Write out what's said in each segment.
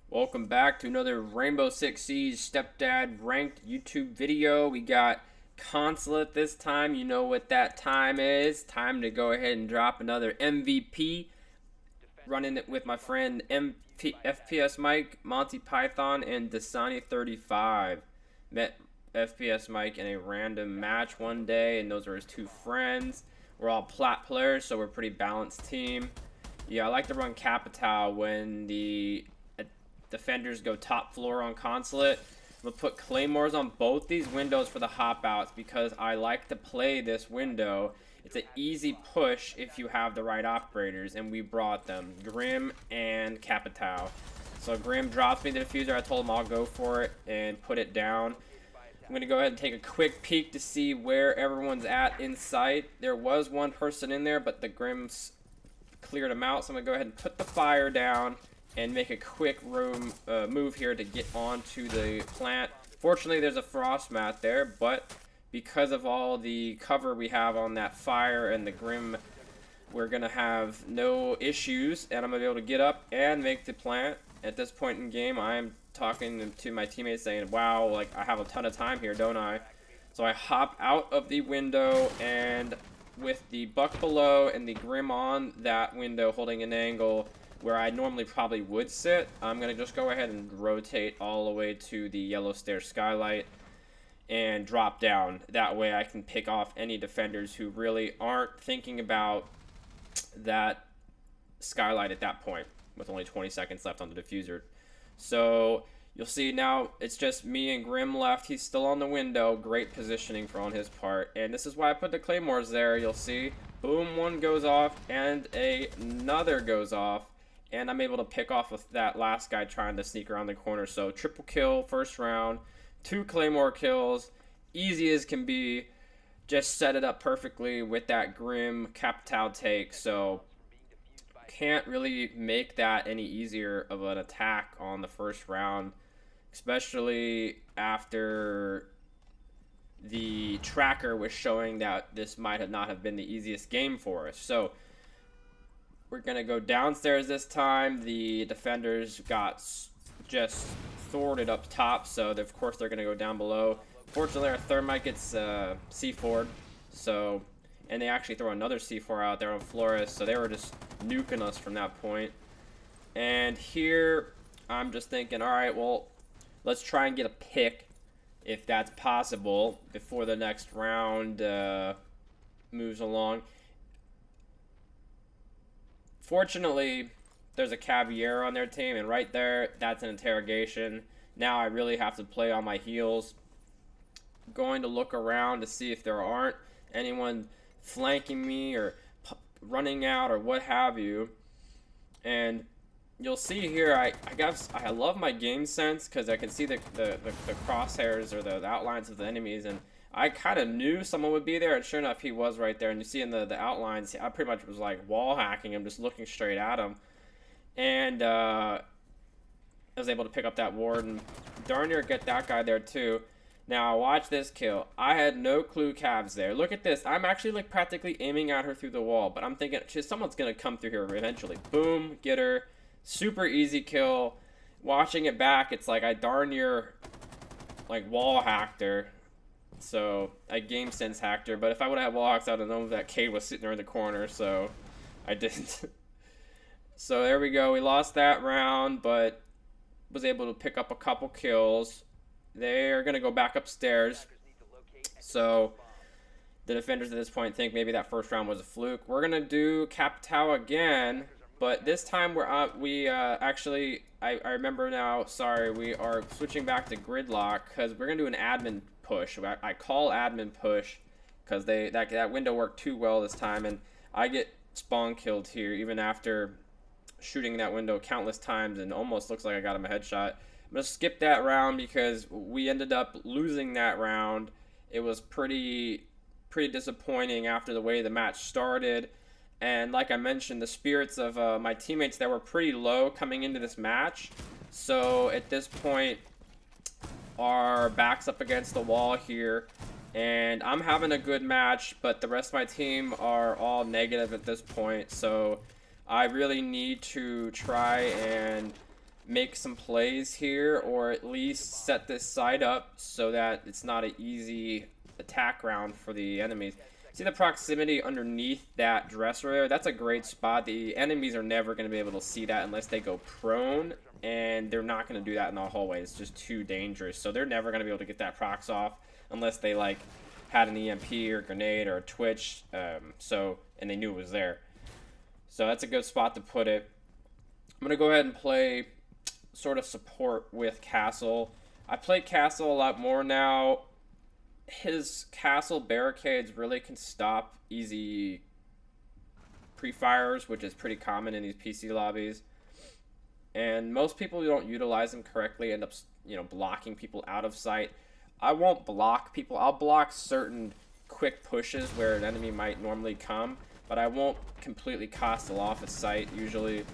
Welcome back to another Rainbow Six Siege Stepdad ranked YouTube video. We got Consulate this time. You know what that time is. Time to go ahead and drop another MVP. Running it with my friend FPS Mike, Monty Python, and Dasani35. Met FPS Mike in a random match one day, and those are his two friends. We're all plat players, so we're a pretty balanced team. Yeah, I like to run Capital when the defenders go top floor on Consulate. I'm going to put claymores on both these windows for the hop outs because I like to play this window. It's an easy push if you have the right operators, and we brought them, Grim and Capital. So Grim drops me the diffuser. I told him I'll go for it and put it down. I'm going to go ahead and take a quick peek to see where everyone's at in sight. There was one person in there, but the Grims cleared him out. So I'm going to go ahead and put the fire down and make a quick move here to get onto the plant. Fortunately, there's a frost mat there, but because of all the cover we have on that fire and the Grim, we're going to have no issues, and I'm going to be able to get up and make the plant. At this point in game, I'm talking to my teammates saying, wow, like I have a ton of time here, don't I? So I hop out of the window, and with the buck below and the Grim on that window holding an angle where I normally probably would sit, I'm going to just go ahead and rotate all the way to the yellow stair skylight and drop down. That way I can pick off any defenders who really aren't thinking about that skylight at that point with only 20 seconds left on the diffuser. So you'll see now it's just me and Grim left. He's still on the window. Great positioning for on his part. And this is why I put the claymores there. You'll see, boom, one goes off and another goes off. And I'm able to pick off with that last guy trying to sneak around the corner. So triple kill first round, 2 claymore kills, easy as can be. Just set it up perfectly with that Grim Capital take. So can't really make that any easier of an attack on the first round, especially after the tracker was showing that this might not have been the easiest game for us. So we're going to go downstairs this time. The defenders got just thwarted up top, so of course they're going to go down below. Fortunately, our thermite gets C4'd, so, and they actually throw another C4 out there on Flores, so they were just nuking us from that point. And here, I'm just thinking, alright, well, let's try and get a pick, if that's possible, before the next round moves along. Fortunately, there's a Cavier on their team, and right there, that's an interrogation. Now I really have to play on my heels. Going to look around to see if there aren't anyone flanking me or running out or what have you. And you'll see here, I guess I love my game sense because I can see the crosshairs or the outlines of the enemies, and I kind of knew someone would be there, and sure enough, he was right there. And you see in the outlines, I pretty much was like wall hacking him, just looking straight at him. And I was able to pick up that ward and darn near get that guy there too. Now, watch this kill. I had no clue Cav's there. Look at this. I'm actually like practically aiming at her through the wall, but I'm thinking, someone's going to come through here eventually. Boom, get her. Super easy kill. Watching it back, it's like I darn near like wall hacked her. So I game sense hacked her, but if I would have had wall hacks, I would have known that Cade was sitting there in the corner, so I didn't. So there we go. We lost that round, but was able to pick up a couple kills. They're going to go back upstairs. So the defenders at this point think maybe that first round was a fluke. We're going to do Capital again, but this time actually, I remember now, sorry, we are switching back to Gridlock because we're going to do an admin push. I call admin push because that window worked too well this time, and I get spawn killed here even after shooting that window countless times, and almost looks like I got him a headshot. I'm gonna skip that round because we ended up losing that round. It was pretty disappointing after the way the match started, and like I mentioned, the spirits of my teammates that were pretty low coming into this match. So at this point, our backs up against the wall here, and I'm having a good match, but the rest of my team are all negative at this point. So I really need to try and make some plays here, or at least set this side up so that it's not an easy attack round for the enemies. See the proximity underneath that dresser there? That's a great spot. The enemies are never going to be able to see that unless they go prone, and they're not going to do that in the hallway. It's just too dangerous. So they're never going to be able to get that prox off unless they like had an EMP or grenade or a twitch, and they knew it was there. So that's a good spot to put it. I'm going to go ahead and play sort of support with Castle. I play Castle a lot more now. His Castle barricades really can stop easy pre-fires, which is pretty common in these PC lobbies. And most people who don't utilize them correctly end up, blocking people out of sight. I won't block people. I'll block certain quick pushes where an enemy might normally come, but I won't completely Castle off a sight usually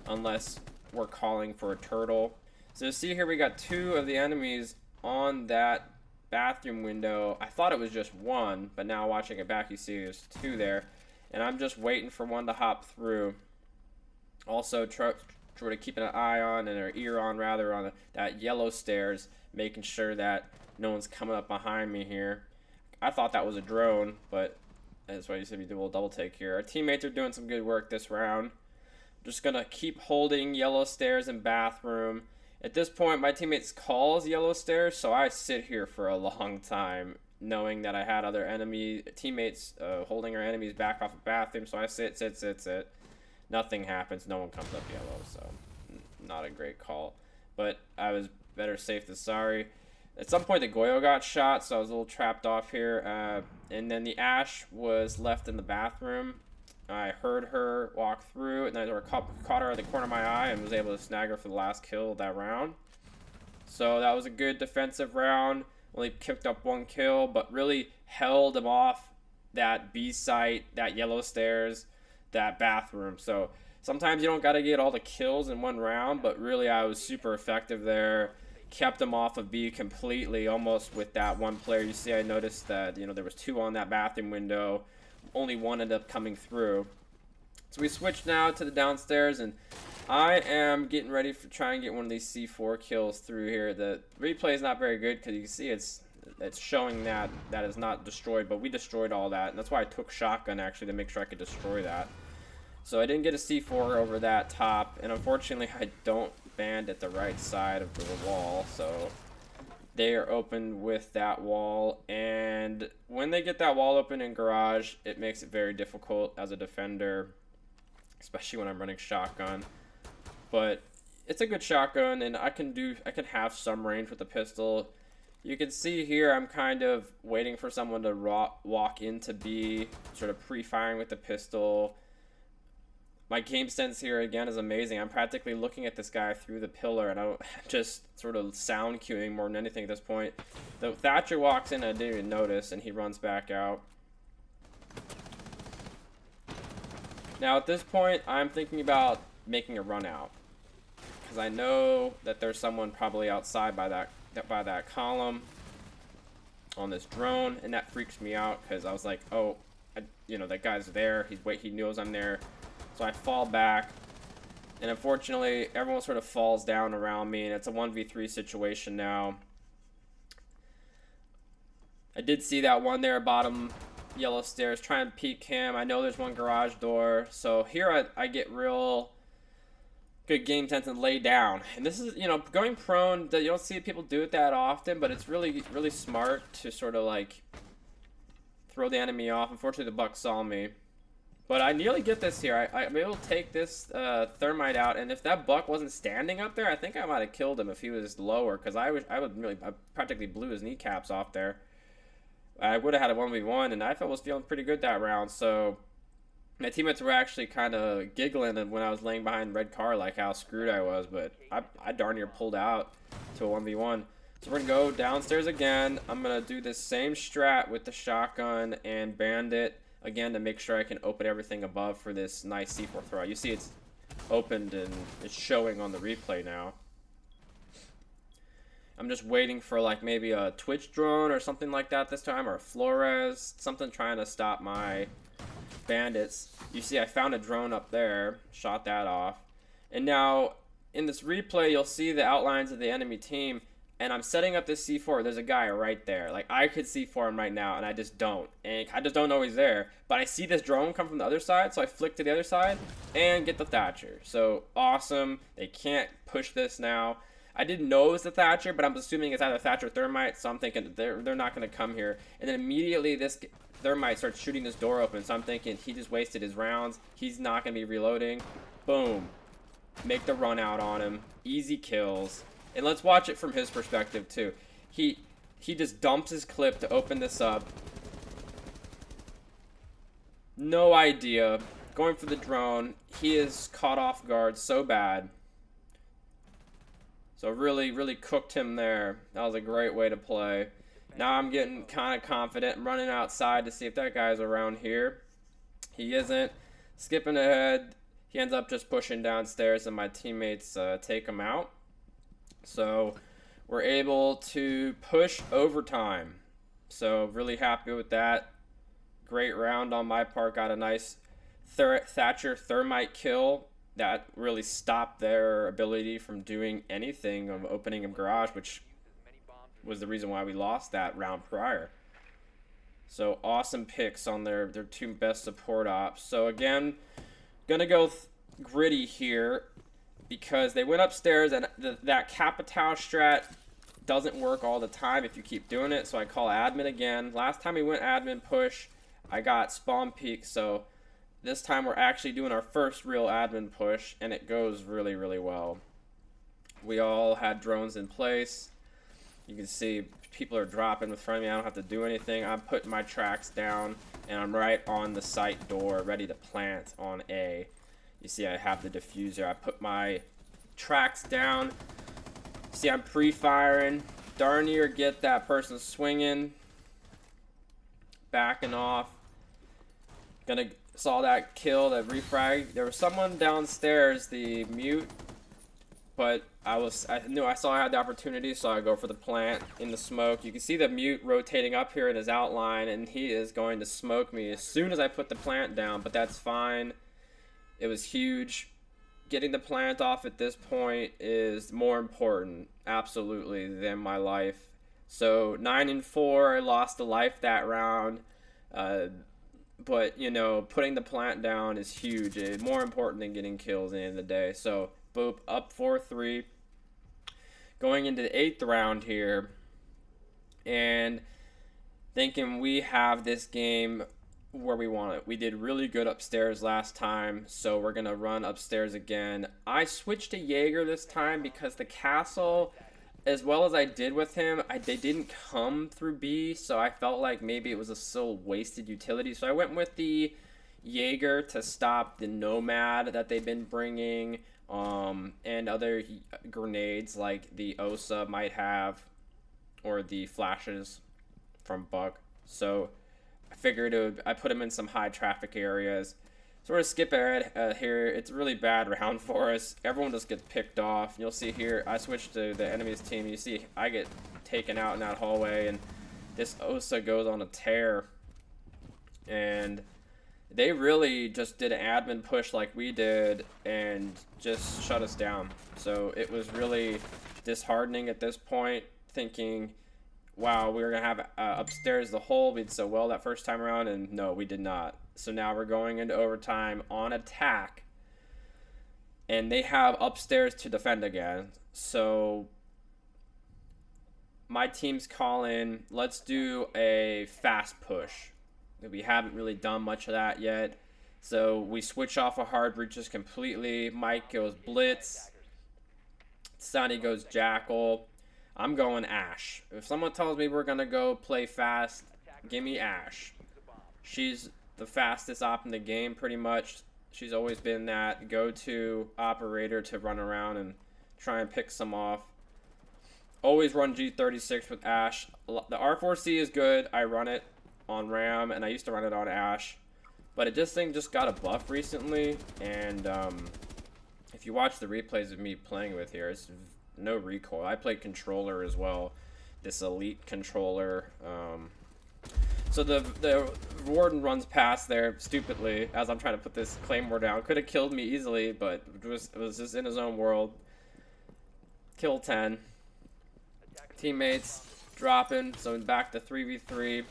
unless we're calling for a turtle. So see here we got two of the enemies on that bathroom window. I thought it was just one, but now watching it back you see there's two there, and I'm just waiting for one to hop through. Also try to keep an eye on, and an ear on rather, on that yellow stairs, making sure that no one's coming up behind me here. I thought that was a drone, but that's why you said we do a little double take here. Our teammates are doing some good work this round. Just gonna keep holding yellow stairs and bathroom. At this point, my teammates calls yellow stairs, so I sit here for a long time, knowing that I had other teammates holding our enemies back off of bathroom. So I sit. Nothing happens. No one comes up yellow, so not a great call. But I was better safe than sorry. At some point, the Goyo got shot, so I was a little trapped off here. And then the Ash was left in the bathroom. I heard her walk through, and I caught her at the corner of my eye and was able to snag her for the last kill of that round. So that was a good defensive round. Only picked up one kill, but really held him off that B site, that yellow stairs, that bathroom. So sometimes you don't got to get all the kills in one round, but really I was super effective there. Kept him off of B completely, almost with that one player. You see, I noticed that there was two on that bathroom window. Only one ended up coming through. So we switched now to the downstairs, and I am getting ready for trying to get one of these C4 kills through here. The replay is not very good because you can see it's showing that is not destroyed, but we destroyed all that, and that's why I took shotgun actually to make sure I could destroy that. So I didn't get a C4 over that top, and unfortunately I don't band at the right side of the wall, so they are open with that wall, and when they get that wall open in garage, it makes it very difficult as a defender, especially when I'm running shotgun. But it's a good shotgun, and I can have some range with the pistol. You can see here I'm kind of waiting for someone to walk into B, sort of pre-firing with the pistol. My game sense here again is amazing. I'm practically looking at this guy through the pillar, and I'm just sort of sound cueing more than anything at this point. The Thatcher walks in, I didn't even notice, and he runs back out. Now at this point, I'm thinking about making a run out, because I know that there's someone probably outside by that column on this drone, and that freaks me out because I was like, oh, that guy's there. He knows I'm there. So I fall back, and unfortunately, everyone sort of falls down around me, and it's a 1v3 situation now. I did see that one there, bottom yellow stairs, try and peek him. I know there's one garage door, so here I get real good game sense and lay down. And this is, going prone, you don't see people do it that often, but it's really, really smart to sort of like throw the enemy off. Unfortunately, the buck saw me. But I nearly get this here. I'm able to take this thermite out, and if that buck wasn't standing up there, I think I might have killed him if he was lower, because I practically blew his kneecaps off there. I would have had a 1v1, and I was feeling pretty good that round, so my teammates were actually kind of giggling when I was laying behind red car, like how screwed I was, but I darn near pulled out to a 1v1. So we're going to go downstairs again. I'm going to do this same strat with the shotgun and bandit, again, to make sure I can open everything above for this nice C4 throw. You see it's opened and it's showing on the replay now. I'm just waiting for like maybe a Twitch drone or something like that this time, or a Flores, something trying to stop my bandits. You see I found a drone up there, shot that off. And now in this replay, you'll see the outlines of the enemy team, and I'm setting up this C4. There's a guy right there. Like, I could C4 him right now, and I just don't. And I just don't know he's there. But I see this drone come from the other side, so I flick to the other side and get the Thatcher. So, awesome. They can't push this now. I didn't know it was the Thatcher, but I'm assuming it's either Thatcher or Thermite, so I'm thinking they're not going to come here. And then immediately this Thermite starts shooting this door open, so I'm thinking he just wasted his rounds. He's not going to be reloading. Boom. Make the run out on him. Easy kills. And let's watch it from his perspective too. He just dumps his clip to open this up. No idea. Going for the drone. He is caught off guard so bad. So really, really cooked him there. That was a great way to play. Now I'm getting kind of confident. I'm running outside to see if that guy's around here. He isn't. Skipping ahead. He ends up just pushing downstairs, and my teammates take him out. So we're able to push overtime. So really happy with that. Great round on my part. Got a nice Thatcher Thermite kill. That really stopped their ability from doing anything of opening a garage, which was the reason why we lost that round prior. So awesome picks on their two best support ops. So again, gonna go gritty here because they went upstairs, and that Capitao strat doesn't work all the time if you keep doing it. So I call admin again. Last time we went admin push, I got spawn peak. So this time we're actually doing our first real admin push, and it goes really, really well. We all had drones in place. You can see people are dropping in front of me. I don't have to do anything. I'm putting my tracks down, and I'm right on the site door, ready to plant on A. You see I have the diffuser. I put my tracks down. See, I'm pre-firing. Darn near get that person swinging. Backing off. Saw that kill, that refrag. There was someone downstairs, the mute, but I knew I saw I had the opportunity, so I go for the plant in the smoke. You can see the mute rotating up here in his outline, and he is going to smoke me as soon as I put the plant down, but that's fine. It was huge. Getting the plant off at this point is more important, absolutely, than my life. So 9-4, I lost a life that round. But, you know, putting the plant down is huge. It's more important than getting kills at the end of the day. So, boop, up 4-3. Going into the 8th round here. And thinking we have this game where we want it. We did really good upstairs last time, so we're going to run upstairs again. I switched to Jaeger this time because the castle, as well as I did with him, they didn't come through B, so I felt like maybe it was a still wasted utility. So I went with the Jaeger to stop the Nomad that they've been bringing, and other grenades like the OSA might have, or the flashes from Buck. So I figured I put him in some high traffic areas. So we're going to skip ahead here. It's a really bad round for us. Everyone just gets picked off. You'll see here, I switched to the enemy's team. You see I get taken out in that hallway, and this OSA goes on a tear. And they really just did an admin push like we did and just shut us down. So it was really disheartening at this point, thinking, wow, we were going to have upstairs the hole. We did so well that first time around, and no, we did not. So now we're going into overtime on attack, and they have upstairs to defend again. So my team's calling, let's do a fast push. We haven't really done much of that yet. So we switch off of hard breaches completely. Mike goes blitz. Sonny goes jackal. I'm going Ash. If someone tells me we're going to go play fast, give me Ash. She's the fastest op in the game, pretty much. She's always been that go-to operator to run around and try and pick some off. Always run G36 with Ash. The R4C is good. I run it on Ram, and I used to run it on Ash. But this thing just got a buff recently, and if you watch the replays of me playing with here, it's no recoil. I play controller as well. This elite controller. So the warden runs past there stupidly as I'm trying to put this claymore down. Could have killed me easily, but it was just in his own world. kill 10. Teammates dropping, so back to 3v3.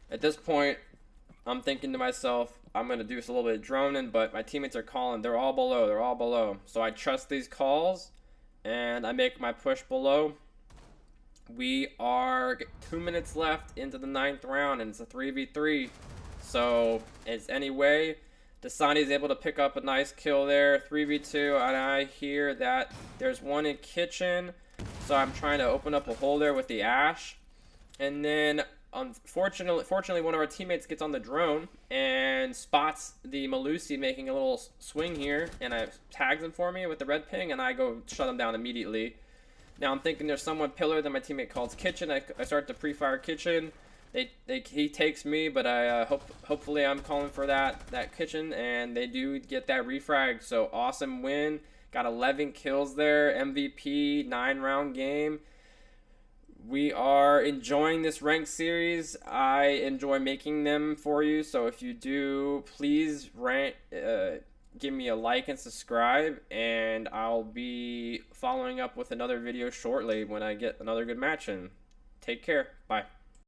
At this point, I'm thinking to myself, I'm going to do a little bit of droning, but my teammates are calling. They're all below. So I trust these calls, and I make my push below. We are 2 minutes left into the 9th round, and it's a 3v3. So it's anyway. Dasani is able to pick up a nice kill there. 3v2, and I hear that there's one in kitchen. So I'm trying to open up a hole there with the Ash. And then, fortunately, one of our teammates gets on the drone and spots the Malusi making a little swing here. And tags him for me with the red ping, and I go shut him down immediately. Now I'm thinking there's someone pillar that my teammate calls kitchen. I start to pre-fire kitchen. He takes me, but hopefully I'm calling for that kitchen, and they do get that refrag. So awesome win. Got 11 kills there. MVP, 9-round game. We are enjoying this ranked series. I enjoy making them for you. So if you do, please give me a like and subscribe, and I'll be following up with another video shortly when I get another good match in. Take care. Bye.